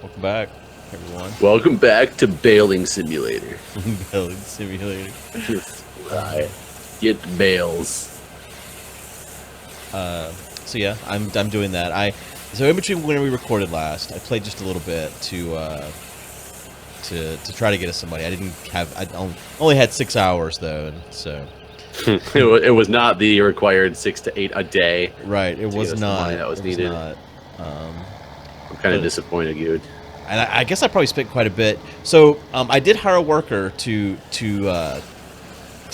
Welcome back, everyone. Welcome back to Bailing Simulator. Bailing Simulator. Get bales. So yeah, I'm doing that. So in between when we recorded last, I played just a little bit to try to get us somebody. I only had 6 hours though, and so It was not the required 6 to 8 a day. right. It was not. That was needed. I'm kind of disappointed, Guude. And I guess I probably spent quite a bit. So I did hire a worker to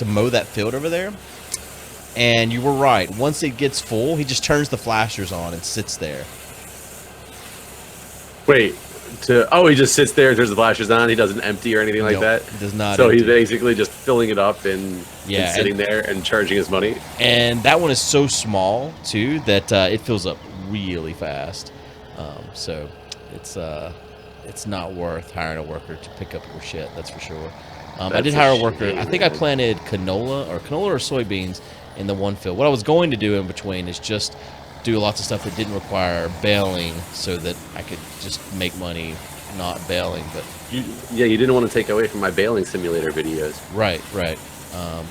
mow that field over there. And you were right. Once it gets full, he just turns the flashers on and sits there. Wait, he just sits there, turns the flashers on. He doesn't empty or anything like that. He does not. So empty. he's basically just filling it up and sitting there and charging his money. And that one is so small too that it fills up really fast. So it's not worth hiring a worker to pick up your shit. That's for sure. I did hire a worker. I think I planted canola or soybeans in the one field. What I was going to do in between is just do lots of stuff that didn't require baling so that I could just make money not baling. But you didn't want to take away from my bailing simulator videos. Right.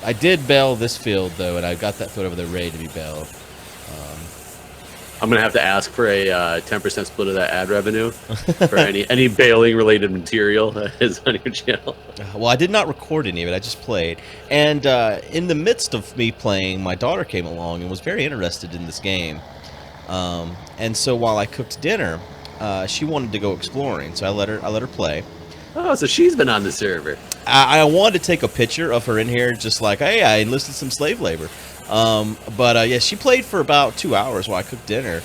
I did bale this field though, and I got that field over there ready to be baled. I'm gonna have to ask for a 10% split of that ad revenue for any bailing related material that is on your channel. Well, I did not record any of it. I just played, and in the midst of me playing, my daughter came along and was very interested in this game. And so while I cooked dinner, she wanted to go exploring, so I let her play. Oh, so she's been on the server. I wanted to take a picture of her in here, just like, hey, I enlisted some slave labor. But yeah, she played for about 2 hours while I cooked dinner,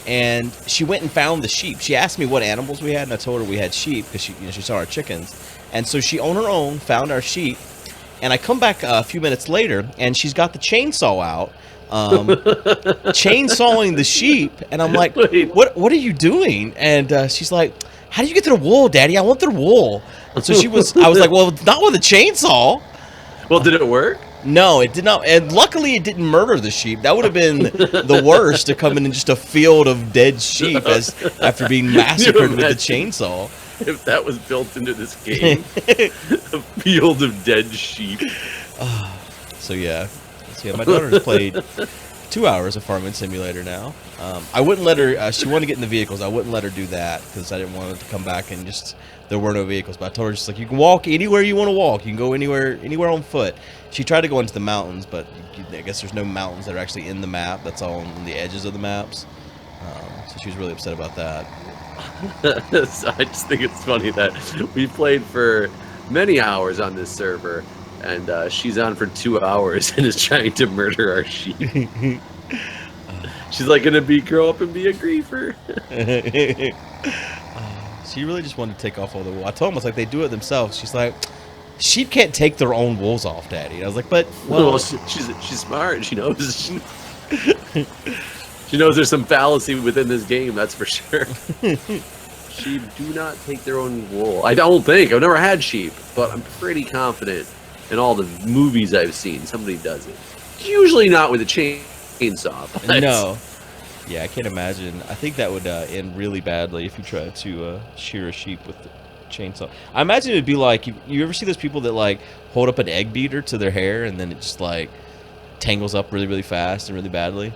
and she went and found the sheep. She asked me what animals we had, and I told her we had sheep because she saw our chickens. And so she, on her own, found our sheep. And I come back a few minutes later, and she's got the chainsaw out, chainsawing the sheep. And I'm like, what are you doing? And she's like, how do you get their wool, Daddy? I want their wool. And so I was like, well, not with a chainsaw. Well, did it work? No, it did not. And luckily, it didn't murder the sheep. That would have been the worst, to come in just a field of dead sheep after being massacred with the chainsaw. If that was built into this game, a field of dead sheep. So yeah, my daughter's played 2 hours of Farming Simulator now. I wouldn't let her. She wanted to get in the vehicles. I wouldn't let her do that because I didn't want her to come back and just there were no vehicles. But I told her just like, you can walk anywhere you want to walk. You can go anywhere on foot. She tried to go into the mountains, but I guess there's no mountains that are actually in the map. That's all on the edges of the maps. So she was really upset about that. So I just think it's funny that we played for many hours on this server, and she's on for 2 hours and is trying to murder our sheep. She's like grow up and be a griefer. She really just wanted to take off all the wool. I told him, I was like, they do it themselves. She's like, sheep can't take their own wools off, Daddy. And I was like, but well, she's smart. She knows. She knows there's some fallacy within this game. That's for sure. Sheep do not take their own wool. I don't think. I've never had sheep, but I'm pretty confident in all the movies I've seen somebody does it. Usually not with a chainsaw. But no. Yeah, I can't imagine. I think that would end really badly if you tried to shear a sheep with the chainsaw. I imagine it would be like, you ever see those people that like hold up an egg beater to their hair and then it just like tangles up really, really fast and really badly?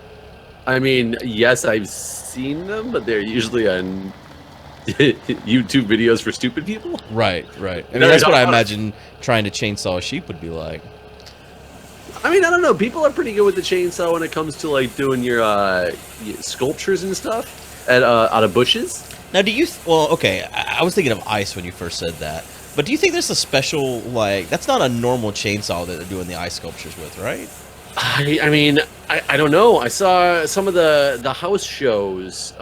I mean, yes, I've seen them, but they're usually on YouTube videos for stupid people. Right. I mean, that's what I imagine trying to chainsaw a sheep would be like. I mean, I don't know. People are pretty good with the chainsaw when it comes to like doing your sculptures and stuff out of bushes. Now, well, okay, I was thinking of ice when you first said that, but do you think there's a special, like, that's not a normal chainsaw that they're doing the ice sculptures with, right? I mean, I don't know. I saw some of the house shows.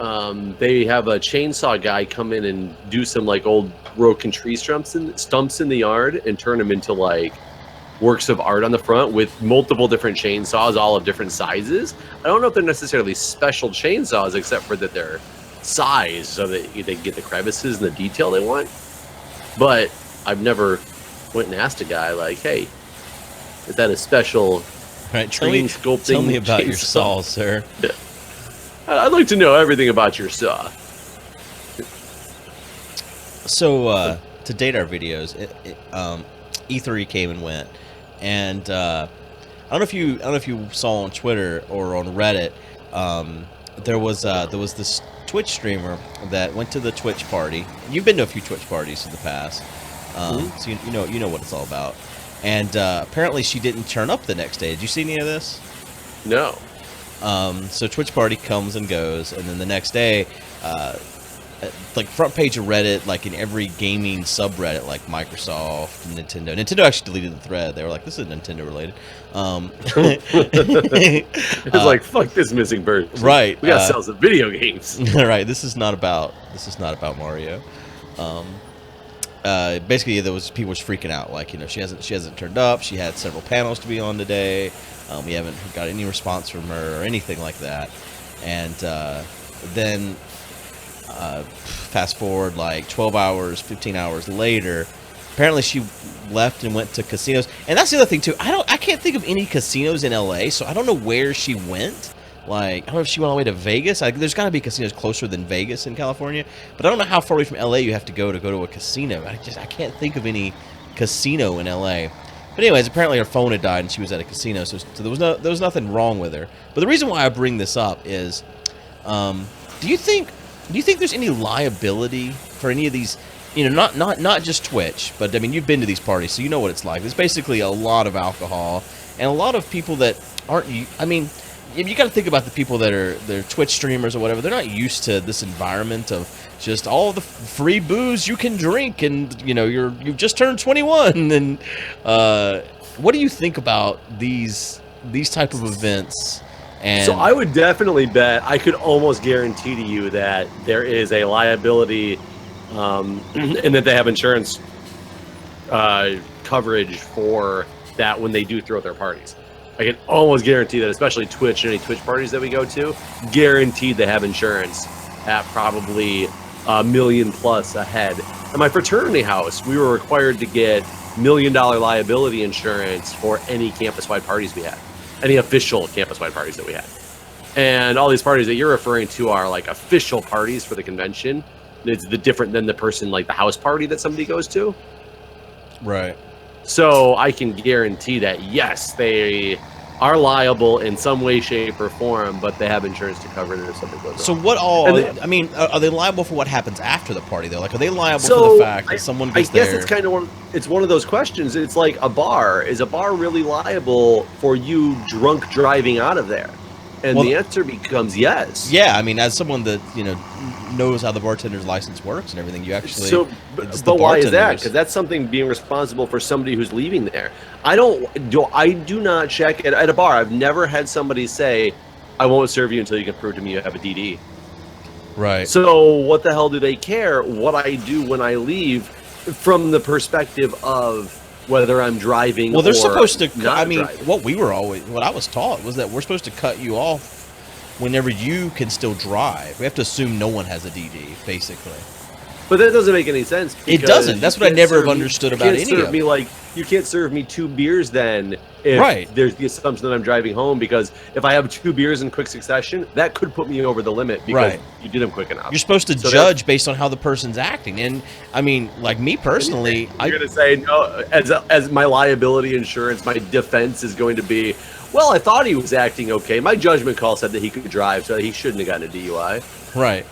They have a chainsaw guy come in and do some like old broken tree stumps in the yard and turn them into like works of art on the front with multiple different chainsaws, all of different sizes. I don't know if they're necessarily special chainsaws, except for that they're size, so that they get the crevices and the detail they want. But I've never went and asked a guy like, "Hey, is that a special right, screen sculpting?" Tell me about chainsaw? your saw, sir. Yeah. I'd like to know everything about your saw. To date our videos, E3 came and went, and I don't know if you saw on Twitter or on Reddit, there was this Twitch streamer that went to the Twitch party. You've been to a few Twitch parties in the past, so you know what it's all about. And apparently she didn't turn up the next day. Did you see any of this? No. So Twitch party comes and goes, and then the next day, like front page of Reddit, like in every gaming subreddit, like Microsoft, Nintendo. Nintendo actually deleted the thread. They were like, "This is Nintendo related." It's like, fuck this missing bird. Right. We gotta sell some video games. Right. This is not about Mario. Basically, there was people was freaking out. Like, she hasn't turned up. She had several panels to be on today. We haven't got any response from her or anything like that. And then fast forward like 12 hours, 15 hours later, apparently she left and went to casinos. And that's the other thing too. I can't think of any casinos in LA, so I don't know where she went. Like, I don't know if she went all the way to Vegas. There's got to be casinos closer than Vegas in California, but I don't know how far away from LA you have to go to a casino. I can't think of any casino in LA. But anyways, apparently her phone had died and she was at a casino, so there was nothing wrong with her. But the reason why I bring this up is, do you think there's any liability for any of these? Not just Twitch, but I mean, you've been to these parties, so you know what it's like. There's basically a lot of alcohol and a lot of people that aren't. I mean, you got to think about the people they're Twitch streamers or whatever. They're not used to this environment of just all the free booze you can drink, and you've just turned 21. And what do you think about these type of events? And so I would definitely bet, I could almost guarantee to you that there is a liability, and that they have insurance coverage for that when they do throw their parties. I can almost guarantee that, especially Twitch and any Twitch parties that we go to, guaranteed they have insurance at probably $1 million plus a head. At my fraternity house, we were required to get $1 million liability insurance for any campus-wide parties we had. Any official campus-wide parties that we had. And all these parties that you're referring to are like official parties for the convention. It's the different than the person, like the house party that somebody goes to. Right. So I can guarantee that, yes, they are liable in some way, shape, or form, but they have insurance to cover it if something goes wrong. So what all? Are they liable for what happens after the party though? Like, are they liable for the fact that someone gets there? I guess it's kind of it's one of those questions. It's like a bar. Is a bar really liable for you drunk driving out of there? And the answer becomes yes. Yeah, I mean, as someone that knows how the bartender's license works and everything, you actually. So, but why is that? Because that's something being responsible for somebody who's leaving there. I do not check at a bar. I've never had somebody say, "I won't serve you until you can prove to me you have a DD." Right. So what the hell do they care what I do when I leave, from the perspective of whether I'm driving? Well, they're supposed to. Driving. What I was taught was that we're supposed to cut you off whenever you can still drive. We have to assume no one has a DD, basically. But that doesn't make any sense. It doesn't. That's what I never have understood about any of it. You can't serve me 2 beers then if there's the assumption that I'm driving home, because if I have 2 beers in quick succession, that could put me over the limit because you did them quick enough. You're supposed to judge based on how the person's acting. And I mean, like me personally, I'm going to say, no, as my liability insurance, my defense is going to be, well, I thought he was acting okay. My judgment call said that he could drive, so he shouldn't have gotten a DUI. Right.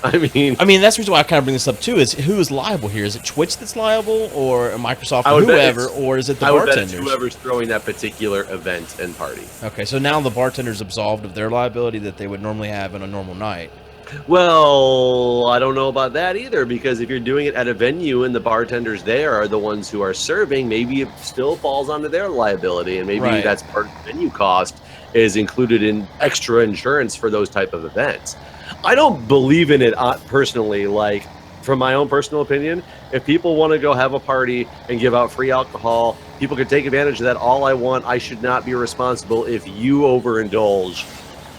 I mean, that's the reason why I kind of bring this up too. Is who is liable here? Is it Twitch that's liable, or Microsoft, or whoever, or is it the bartenders? I would bet it's whoever's throwing that particular event and party. Okay, so now the bartender's absolved of their liability that they would normally have on a normal night. Well, I don't know about that either, because if you're doing it at a venue and the bartenders there are the ones who are serving, maybe it still falls onto their liability, and maybe that's part of the venue cost is included in extra insurance for those type of events. I don't believe in it personally. Like, from my own personal opinion, if people want to go have a party and give out free alcohol, people can take advantage of that all I want. I should not be responsible if you overindulge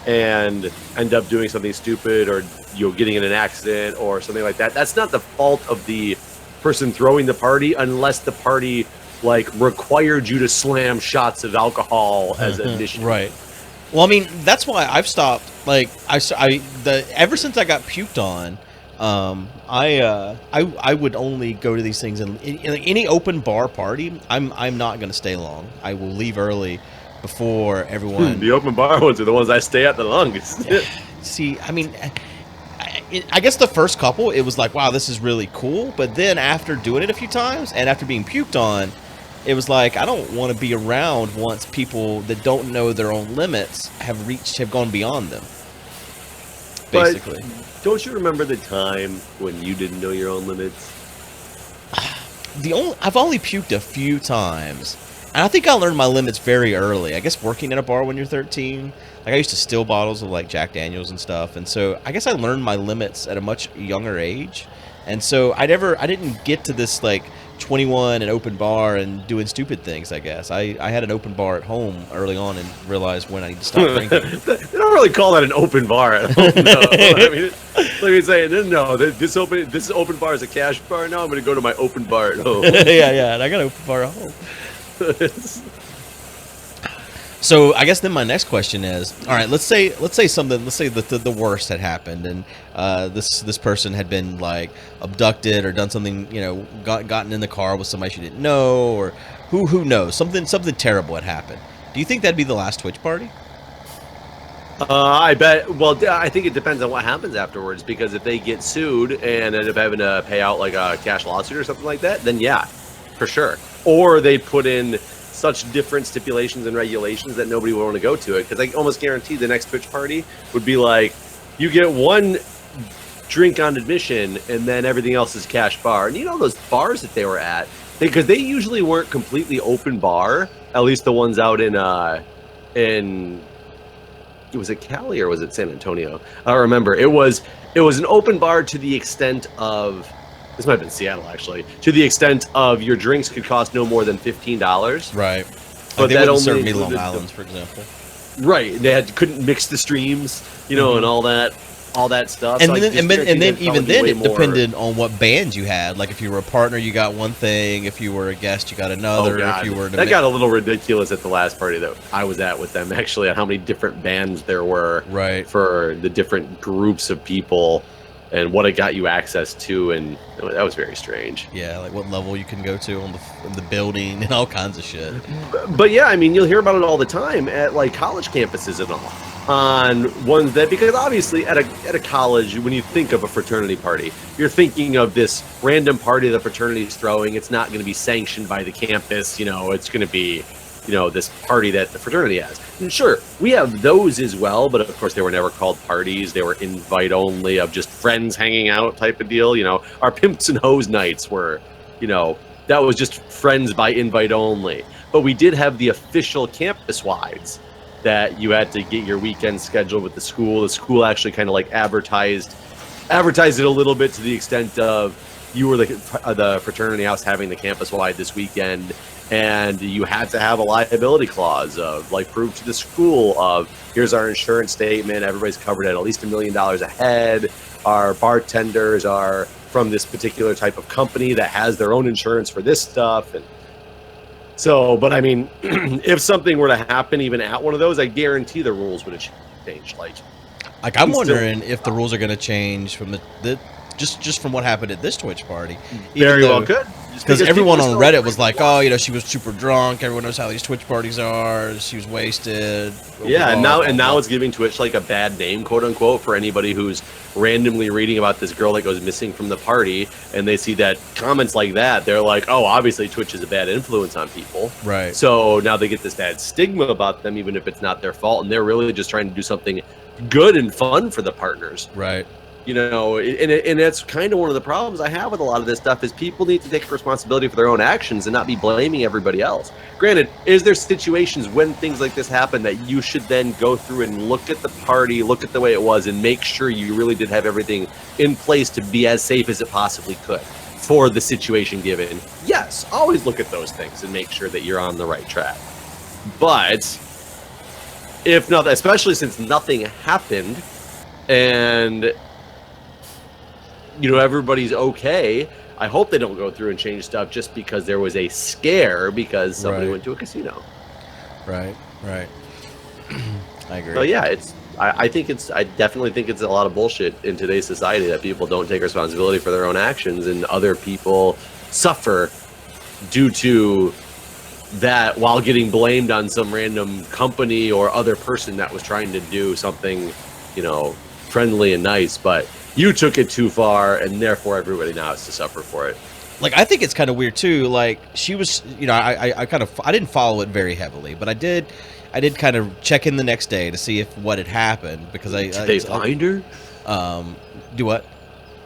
and end up doing something stupid, or getting in an accident or something like that. That's not the fault of the person throwing the party, unless the party required you to slam shots of alcohol as admission. Right. Well, I mean, that's why I've stopped. Like, ever since I got puked on I would only go to these things in any open bar party. I'm not going to stay long. I will leave early before everyone. The open bar ones are the ones I stay at the longest. See, I mean, I guess the first couple, it was like, wow, this is really cool. But then after doing it a few times and after being puked on, it was like, I don't want to be around once people that don't know their own limits have gone beyond them. Basically. But don't you remember the time when you didn't know your own limits? I've only puked a few times. And I think I learned my limits very early. I guess working at a bar when you're 13, like I used to steal bottles of like Jack Daniels and stuff, and so I guess I learned my limits at a much younger age. And so I didn't get to this like 21 and open bar and doing stupid things. I guess I had an open bar at home early on and realized when I need to stop drinking. They don't really call that an open bar at home. No. I mean, let me say, no, this open bar is a cash bar. Now I'm going to go to my open bar at home. yeah, and I got an open bar at home. So I guess then my next question is, all right, let's say the worst had happened, and this person had been like abducted or done something, gotten in the car with somebody she didn't know, or who knows, something terrible had happened. Do you think that'd be the last Twitch party? I bet. Well, I think it depends on what happens afterwards, because if they get sued and end up having to pay out like a cash lawsuit or something like that, then yeah, for sure. Or they put in such different stipulations and regulations that nobody will want to go to it, because I almost guarantee the next Twitch party would be like, you get one drink on admission and then everything else is cash bar. And those bars that they were at, because they usually weren't completely open bar, at least the ones out in was it Cali or was it San Antonio? I don't remember. It was an open bar to the extent of, this might have been Seattle, actually, to the extent of your drinks could cost no more than $15. Right. But they that wouldn't only serve me Long Islands, for example. Right. They couldn't mix the streams, and all that stuff. And so then even then it depended on what band you had. Like if you were a partner, you got one thing. If you were a guest, you got another. God. If you were that got a little ridiculous at the last party that I was at with them, actually, on how many different bands there were for the different groups of people and what it got you access to, and that was very strange. Yeah, like what level you can go to on the building and all kinds of shit. But yeah, I mean, you'll hear about it all the time at like college campuses and all. On ones that, because obviously at a college, when you think of a fraternity party, you're thinking of this random party the fraternity is throwing. It's not going to be sanctioned by the campus. It's going to be, this party that the fraternity has. And sure, we have those as well, but of course they were never called parties. They were invite only, of just friends hanging out type of deal. Our pimps and hoes nights were, that was just friends by invite only. But we did have the official campus wides that you had to get your weekend scheduled with the school. The school actually kind of like advertised it a little bit, to the extent of you were the fraternity house having the campus wide this weekend, and you had to have a liability clause of like prove to the school of, here's our insurance statement, everybody's covered at least $1 million a head, our bartenders are from this particular type of company that has their own insurance for this stuff. And so, but I mean, if something were to happen even at one of those, I guarantee the rules would have changed. Like I'm wondering if the rules are going to change from just from what happened at this Twitch party. Very well could. Because everyone on Reddit was like, oh, she was super drunk. Everyone knows how these Twitch parties are. She was wasted. Yeah, and now it's giving Twitch like a bad name, quote unquote, for anybody who's randomly reading about this girl that goes missing from the party, and they see that comments like that. They're like, oh, obviously Twitch is a bad influence on people. Right. So now they get this bad stigma about them, even if it's not their fault, and they're really just trying to do something good and fun for the partners. Right. And that's kind of one of the problems I have with a lot of this stuff, is people need to take responsibility for their own actions and not be blaming everybody else. Granted, is there situations when things like this happen that you should then go through and look at the party, look at the way it was, and make sure you really did have everything in place to be as safe as it possibly could for the situation given? Yes, always look at those things and make sure that you're on the right track. But if not, especially since nothing happened and everybody's okay, I hope they don't go through and change stuff just because there was a scare because somebody went to a casino. Right. I agree. So yeah, I think I definitely think it's a lot of bullshit in today's society that people don't take responsibility for their own actions, and other people suffer due to that while getting blamed on some random company or other person that was trying to do something, you know, friendly and nice, but you took it too far, and therefore everybody now has to suffer for it. Like, I think it's kind of weird too. Like, she was, you know, I didn't follow it very heavily, but I did kind of check in the next day to see if what had happened, because Did they find her? Do what?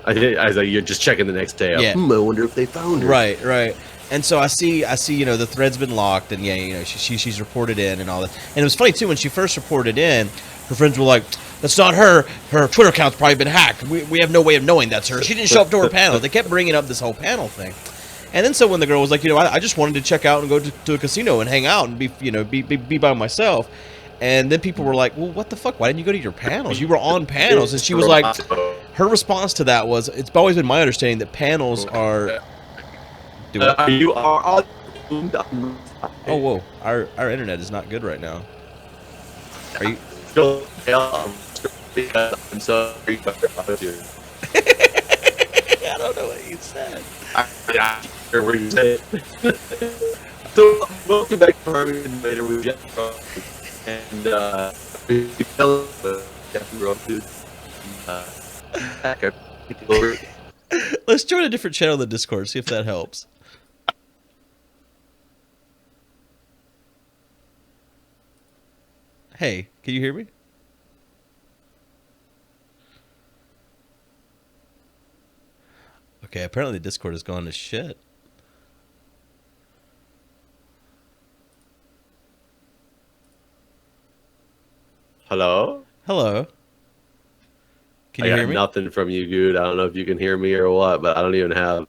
I was like, you're just checking the next day. Yeah. I wonder if they found her. Right. And so I see, you know, the thread's been locked, and yeah, you know, she's reported in and all that. And it was funny too, when she first reported in, her friends were like, "That's not her. Her Twitter account's probably been hacked. We have no way of knowing that's her. She didn't show up to her panel." They kept bringing up this whole panel thing. And then so when the girl was like, you know, I just wanted to check out and go to a casino and hang out and be by myself. And then people were like, well, what the fuck? Why didn't you go to your panels? You were on panels. And she was like, her response to that was, it's always been my understanding that panels are... You are... Oh, whoa. Our internet is not good right now. Are you... I'm sorry. I don't know what you said. I hear what you said. So, welcome back to our later with Jeff. And, let's join a different channel than Discord, see if that helps. Hey, can you hear me? Okay, apparently the Discord has gone to shit. Hello? Hello. Can you hear me? Nothing from you, Guude. I don't know if you can hear me or what, but I don't even have...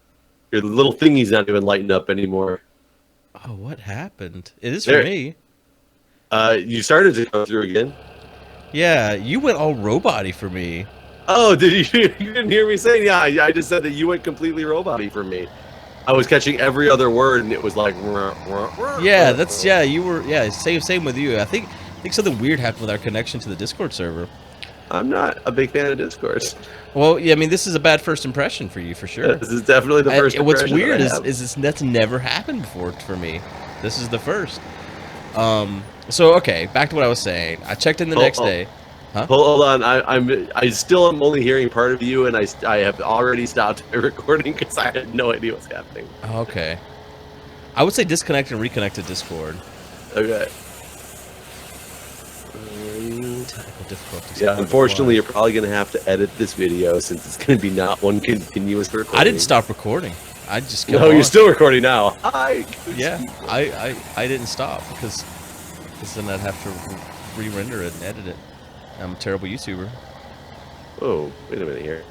Your little thingy's not even lighting up anymore. Oh, what happened? It is for me. You started to go through again. Yeah, you went all robot-y for me. Oh, did you? You didn't hear me saying? Yeah, I just said that you went completely robot-y for me. I was catching every other word, and it was like... Yeah, that's... Yeah, you were... Yeah, same with you. I think something weird happened with our connection to the Discord server. I'm not a big fan of Discord. Well, yeah, I mean, this is a bad first impression for you, for sure. This is definitely the first impression. What's weird is that's never happened before for me. This is the first. So, okay, back to what I was saying. I checked in the next day. Huh? Hold on, I still am only hearing part of you, and I have already stopped recording because I had no idea what's happening. Okay. I would say disconnect and reconnect to Discord. Okay. Technical difficulties. Yeah, unfortunately, you're probably going to have to edit this video since it's going to be not one continuous recording. I didn't stop recording. I just kept No, on. you're still recording now. Yeah, I didn't stop because then I'd have to re-render it and edit it. I'm a terrible YouTuber. Oh, wait a minute here.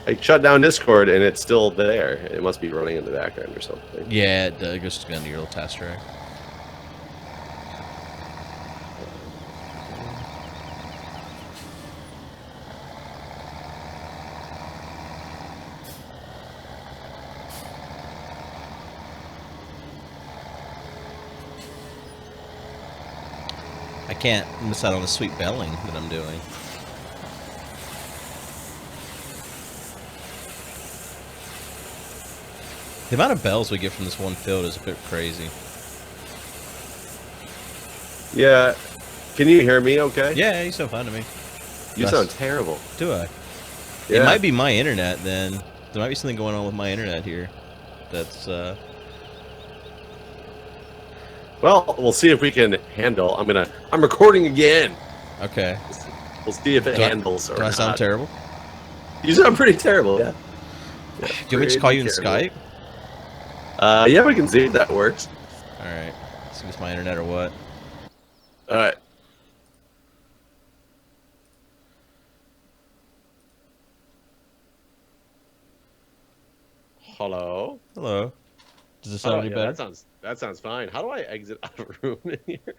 I shut down Discord and it's still there. It must be running in the background or something. Yeah, it goes to your little task track. I can't miss out on the sweet belling that I'm doing. The amount of bells we get from this one field is a bit crazy. Yeah. Can you hear me okay? Yeah, you sound fine to me. You sound terrible. Do I? Yeah. It might be my internet then. There might be something going on with my internet here. That's, Well, we'll see if we can handle. I'm recording again. Okay. We'll see if it handles or not. Do I sound terrible? You sound pretty terrible, yeah. Do you want me to call you in Skype? Yeah, we can see if that works. Alright. See if it's my internet or what. Alright. Hello? Hello. Does it sound any better? That sounds fine. How do I exit out of a room in here?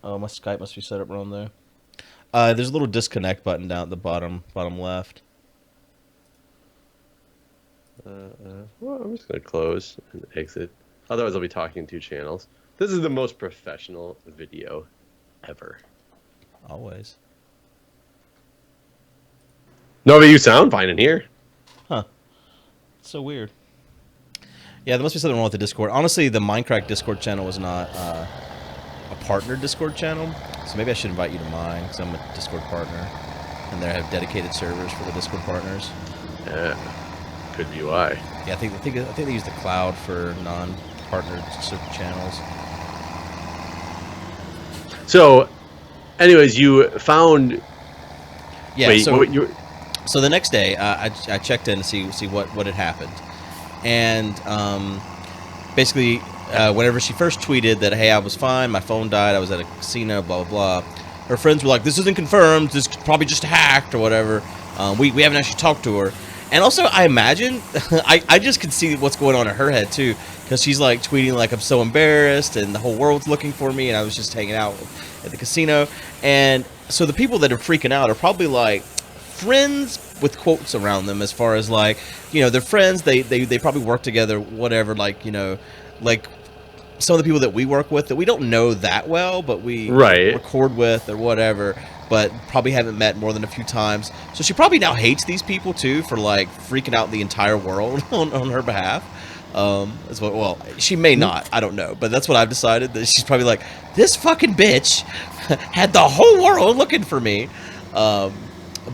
Oh, my Skype must be set up wrong there. There's a little disconnect button down at the bottom left. Well, I'm just going to close and exit. Otherwise, I'll be talking two channels. This is the most professional video ever. always. No, but you sound fine in here. Huh. So weird. Yeah, there must be something wrong with the Discord. Honestly, the Minecraft Discord channel was not a partner Discord channel, so maybe I should invite you to mine because I'm a Discord partner, and they have dedicated servers for the Discord partners. Yeah, could be why. Yeah, I think they use the cloud for non-partnered channels. So, anyways, you found. Yeah. Wait, So the next day, I checked in to see what had happened, and basically, whenever she first tweeted that, hey, I was fine, my phone died, I was at a casino, blah blah blah, her friends were like, this isn't confirmed, this is probably just hacked or whatever. We haven't actually talked to her, and also I imagine I just can see what's going on in her head too, because she's like tweeting like, I'm so embarrassed and the whole world's looking for me, and I was just hanging out at the casino, and so the people that are freaking out are probably like friends with quotes around them, as far as like, you know, they're friends, they probably work together, whatever, like, you know, like some of the people that we work with that we don't know that well, but we record with or whatever, but probably haven't met more than a few times. So she probably now hates these people too for like freaking out the entire world on her behalf. Well, she may not, I don't know, but that's what I've decided, that she's probably like, this fucking bitch had the whole world looking for me.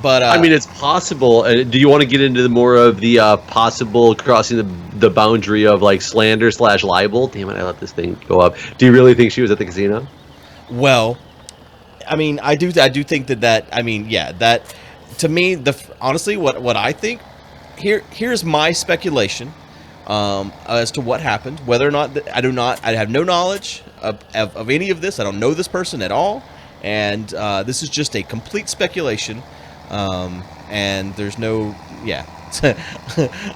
But I mean, it's possible. Do you want to get into more of the possible crossing the boundary of like slander / libel? Damn it, I let this thing go up. Do you really think she was at the casino? Well, I mean, I do think that I mean, yeah, that to me, honestly, what I think, here's my speculation as to what happened. Whether or not I have no knowledge of any of this. I don't know this person at all, and this is just a complete speculation. And there's no, yeah.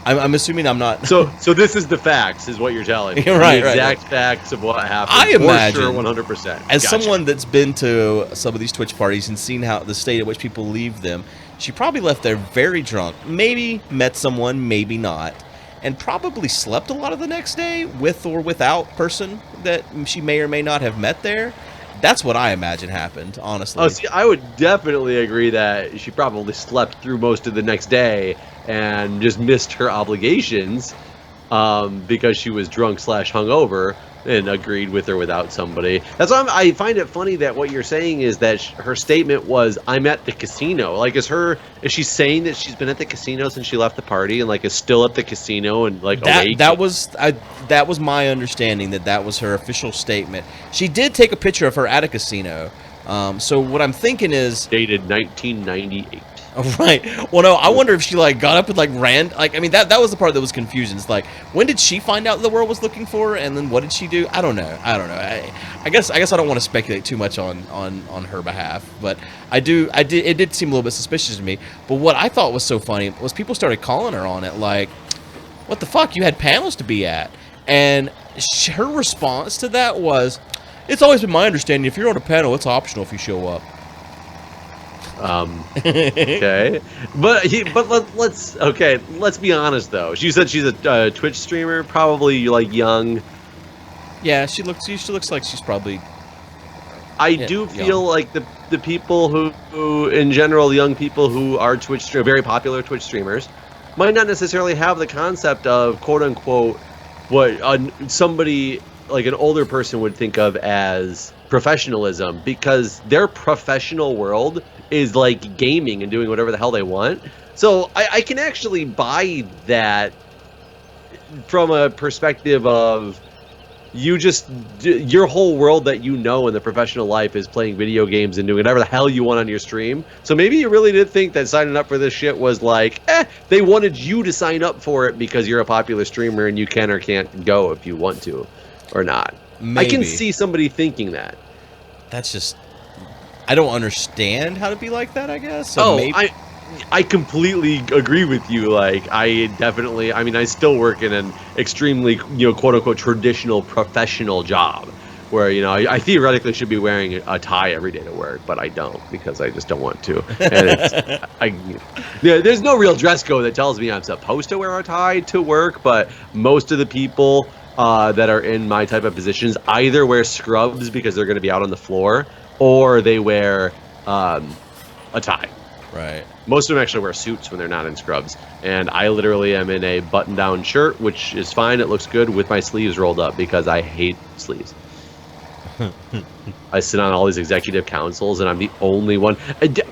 I'm assuming I'm not. So this is the facts, is what you're telling me. Right, the exact facts of what happened. I imagine, for sure, 100%. As someone that's been to some of these Twitch parties and seen how the state at which people leave them, she probably left there very drunk. Maybe met someone, maybe not, and probably slept a lot of the next day with or without person that she may or may not have met there. That's what I imagine happened, honestly. Oh, see, I would definitely agree that she probably slept through most of the next day and just missed her obligations because she was drunk / hungover and agreed with or without somebody. That's why I find it funny that what you're saying is that her statement was, I'm at the casino. Like, is she saying that she's been at the casino since she left the party and like is still at the casino and like awake? That was my understanding, that was her official statement. She did take a picture of her at a casino. So what I'm thinking is dated 1998. Right. Well, no, I wonder if she like got up and like ran. Like, I mean, that was the part that was confusing. It's like, when did she find out the world was looking for her, and then what did she do? I don't know. I guess I don't want to speculate too much on her behalf, but it did seem a little bit suspicious to me. But what I thought was so funny was people started calling her on it, like, what the fuck? You had panels to be at, and her response to that was, it's always been my understanding if you're on a panel, it's optional if you show up. Okay, let's be honest though. She said she's a Twitch streamer, probably like young. Yeah, she looks like she's probably. I do feel like the people who in general, young people who are very popular Twitch streamers, might not necessarily have the concept of quote unquote what somebody like an older person would think of as professionalism, because their professional world is like gaming and doing whatever the hell they want. So I can actually buy that from a perspective of your whole world that you know in the professional life is playing video games and doing whatever the hell you want on your stream. So maybe you really did think that signing up for this shit was like, they wanted you to sign up for it because you're a popular streamer and you can or can't go if you want to or not. Maybe. I can see somebody thinking that. That's just, I don't understand how to be like that, I guess. So I completely agree with you. Like, I still work in an extremely, quote unquote traditional professional job where, I theoretically should be wearing a tie every day to work, but I don't because I just don't want to. And there's no real dress code that tells me I'm supposed to wear a tie to work, but most of the people that are in my type of positions either wear scrubs because they're going to be out on the floor, or they wear a tie. Right. Most of them actually wear suits when they're not in scrubs. And I literally am in a button-down shirt, which is fine. It looks good with my sleeves rolled up because I hate sleeves. I sit on all these executive councils, and I'm the only one.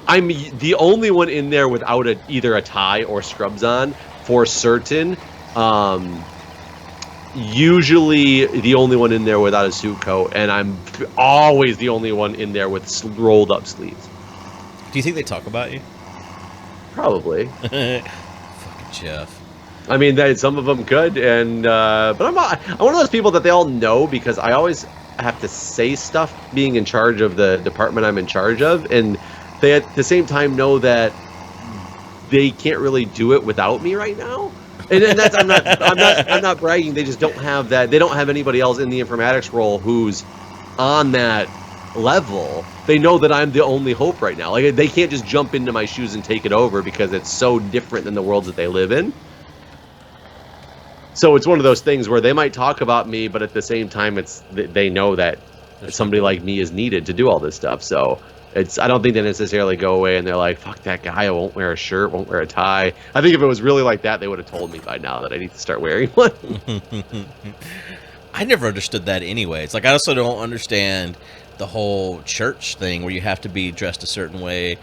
I'm the only one in there without either a tie or scrubs on for certain. Usually the only one in there without a suit coat, and I'm always the only one in there with rolled up sleeves. Do you think they talk about you? Probably. Fucking Jeff. I mean, some of them could, and but I'm one of those people that they all know because I always have to say stuff being in charge of the department I'm in charge of, and they at the same time know that they can't really do it without me right now. And that's I'm not bragging. They just don't have that. They don't have anybody else in the informatics role who's on that level. They know that I'm the only hope right now. Like, they can't just jump into my shoes and take it over because it's so different than the worlds that they live in. So it's one of those things where they might talk about me, but at the same time, they know that somebody like me is needed to do all this stuff. So I don't think they necessarily go away and they're like, fuck that guy, I won't wear a shirt, won't wear a tie. I think if it was really like that, they would have told me by now that I need to start wearing one. I never understood that anyways. Like, I also don't understand the whole church thing where you have to be dressed a certain way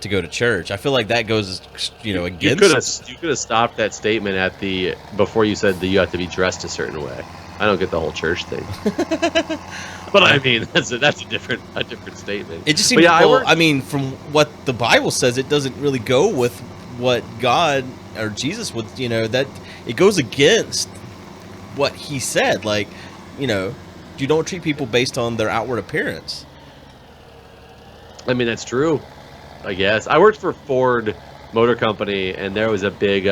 to go to church. I feel like that goes, against... You could have stopped that statement before you said that you have to be dressed a certain way. I don't get the whole church thing. But I mean, that's a different statement. It just seems, I mean, from what the Bible says, it doesn't really go with what God or Jesus would, that it goes against what he said. Like, you don't treat people based on their outward appearance. I mean, that's true, I guess. I worked for Ford Motor Company, and there was a big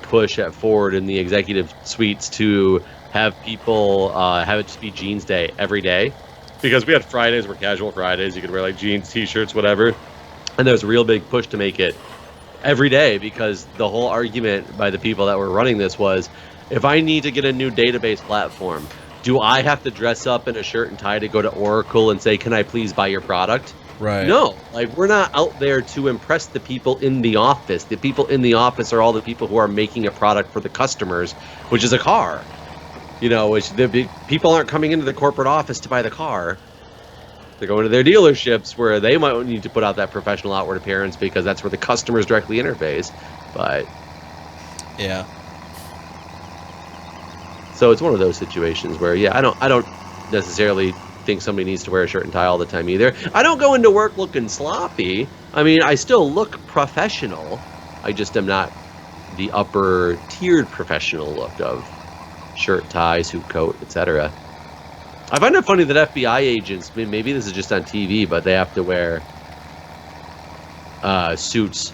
push at Ford in the executive suites to have people have it just be jeans day every day, because we had Fridays were casual Fridays. You could wear like jeans, t-shirts, whatever, and there was a real big push to make it every day, because the whole argument by the people that were running this was, if I need to get a new database platform, do I have to dress up in a shirt and tie to go to Oracle and say, can I please buy your product? Right. No, like, we're not out there to impress the people in the office. The people in the office are all the people who are making a product for the customers, which is a car. Which the people aren't coming into the corporate office to buy the car. They're going to their dealerships where they might need to put out that professional outward appearance because that's where the customers directly interface. But yeah. So it's one of those situations where, yeah, I don't necessarily think somebody needs to wear a shirt and tie all the time either. I don't go into work looking sloppy. I mean, I still look professional. I just am not the upper tiered professional look of shirt, tie, suit coat, etc. I find it funny that FBI agents, maybe this is just on TV, but they have to wear suits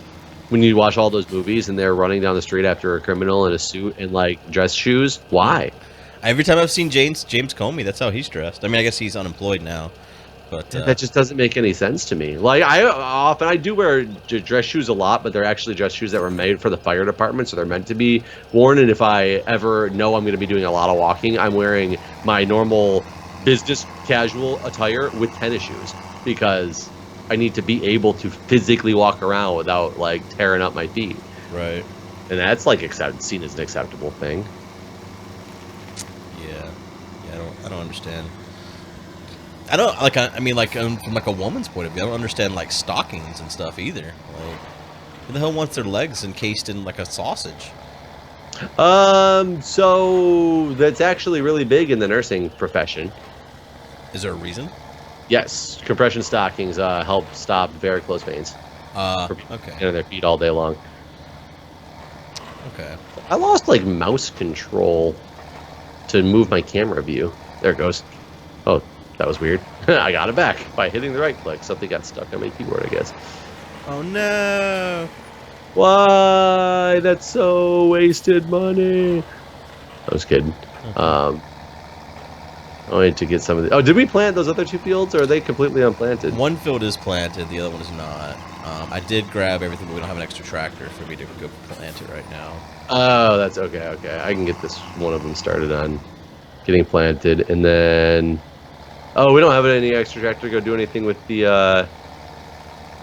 when you watch all those movies and they're running down the street after a criminal in a suit and like dress shoes. Why? Every time I've seen James Comey, that's how he's dressed. I mean, I guess he's unemployed now, but that just doesn't make any sense to me. Like, I do wear dress shoes a lot, but they're actually dress shoes that were made for the fire department, so they're meant to be worn. And if I ever know I'm going to be doing a lot of walking, I'm wearing my normal business casual attire with tennis shoes, because I need to be able to physically walk around without like tearing up my feet. Right. And that's like seen as an acceptable thing. Yeah, I don't understand. I don't like. I mean, like, from like a woman's point of view, I don't understand like stockings and stuff either. Like, who the hell wants their legs encased in like a sausage? So that's actually really big in the nursing profession. Is there a reason? Yes, compression stockings help stop varicose veins. Okay. In their feet all day long. Okay. I lost like mouse control to move my camera view. There it goes. Oh, that was weird. I got it back by hitting the right click. Something got stuck on my keyboard, I guess. Oh no! Why? That's so wasted money. I was kidding. Okay. I wanted to get some of the... Oh, did we plant those other two fields, or are they completely unplanted? One field is planted, the other one is not. I did grab everything, but we don't have an extra tractor for me to go plant it right now. Oh, that's okay, okay. I can get this one of them started on getting planted, and then... Oh, we don't have any extra tractor to go do anything with the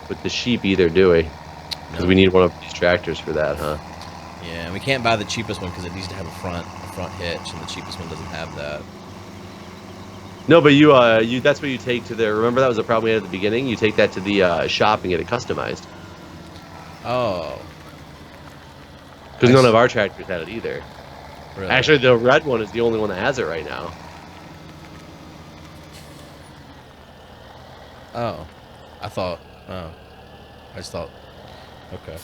with the sheep either, do we? Because we need one of these tractors for that, huh? Yeah, and we can't buy the cheapest one because it needs to have a front hitch, and the cheapest one doesn't have that. No, but that's what you take to the. Remember that was a problem we had at the beginning. You take that to the shop and get it customized. Oh. Because none of our tractors had it either. Really? Actually, the red one is the only one that has it right now. Oh. I just thought. Okay.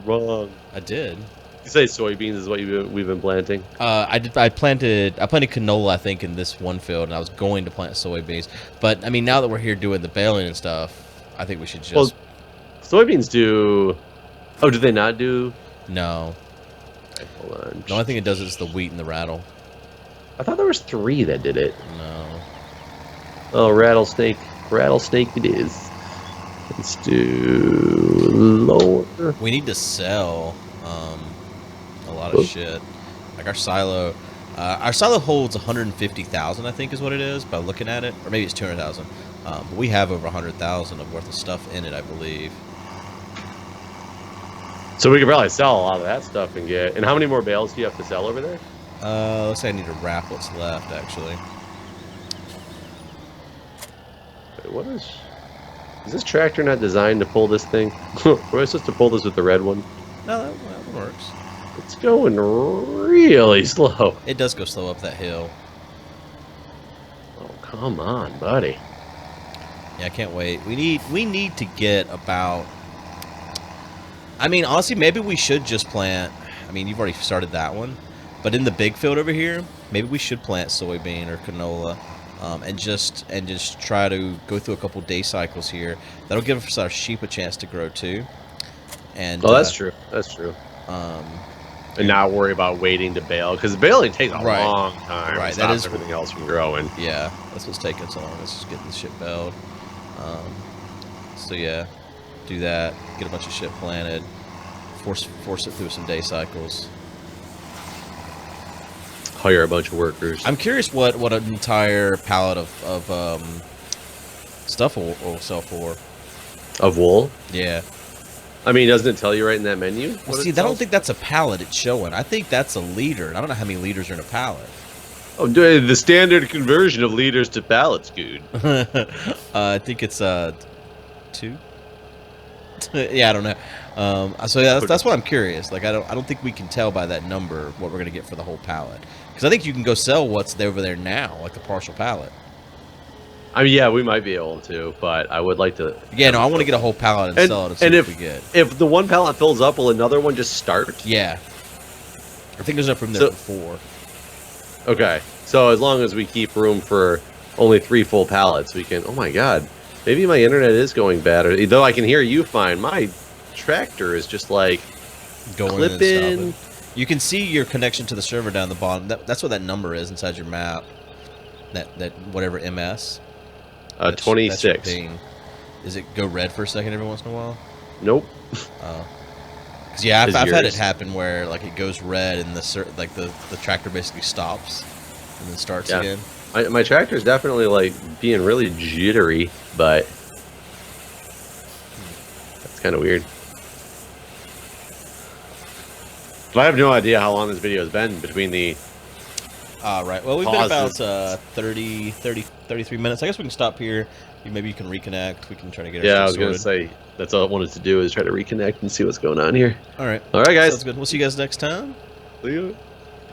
Wrong. I did. You say soybeans is what we've been planting. I planted canola, I think, in this one field, and I was going to plant soybeans. But I mean, now that we're here doing the baling and stuff, I think we should just. Well, soybeans do. Oh, do they not do? No. Okay, hold on. The only thing it does is the wheat and the rattle. I thought there was 3 that did it. No. Oh, rattlesnake it is. Let's do lower. We need to sell a lot of shit. Like our silo holds 150,000, I think, is what it is by looking at it, or maybe it's 200,000. But we have over 100,000 of worth of stuff in it, I believe. So we could probably sell a lot of that stuff and get. And how many more bales do you have to sell over there? Let's say I need to wrap what's left, actually. Wait, what is this tractor not designed to pull this thing? Were I supposed to pull this with the red one? No, that works. It's going really slow. It does go slow up that hill. Oh, come on, buddy. Yeah, I can't wait. We need to get about. I mean, honestly, maybe we should just plant. I mean, you've already started that one, but in the big field over here, maybe we should plant soybean or canola, and just try to go through a couple day cycles here. That'll give us our sheep a chance to grow too. And that's true. That's true. And not worry about waiting to bale, because baling takes a long time. Right, that is everything else from growing. Yeah, that's what's taking so long. It's just getting the shit baled. So yeah, do that. Get a bunch of shit planted. Force it through some day cycles. Hire a bunch of workers. I'm curious what an entire pallet of stuff will sell for. Of wool? Yeah. I mean, doesn't it tell you right in that menu? Well, see, I don't think that's a pallet it's showing. I think that's a liter. I don't know how many liters are in a pallet. Oh, the standard conversion of liters to pallets, Guude. I think it's 2. Yeah, I don't know. So yeah, that's what I'm curious. Like, I don't think we can tell by that number what we're gonna get for the whole pallet. Because I think you can go sell what's over there now, like the partial pallet. I mean, yeah, we might be able to, but I would like to. Yeah, no, I want to get a whole pallet and sell it. And if we get. If the one pallet fills up, will another one just start? Yeah, I think there's enough room there for 4. Okay, so as long as we keep room for only 3 full pallets, we can. Oh my God, maybe my internet is going bad. Though I can hear you fine, my tractor is just like going clipping. You can see your connection to the server down the bottom. That's what that number is inside your map. That whatever MS. 26. Does it go red for a second every once in a while? Nope. Oh. Cause yeah, I've had it happen where like it goes red and the tractor basically stops and then starts again. My tractor is definitely like being really jittery, but that's kind of weird. But I have no idea how long this video has been between the. Right. Well, we've been about 33 minutes. I guess we can stop here. Maybe you can reconnect. We can try to get. Yeah, I was gonna say that's all I wanted to do is try to reconnect and see what's going on here. All right. All right, guys. Sounds good. We'll see you guys next time. See you.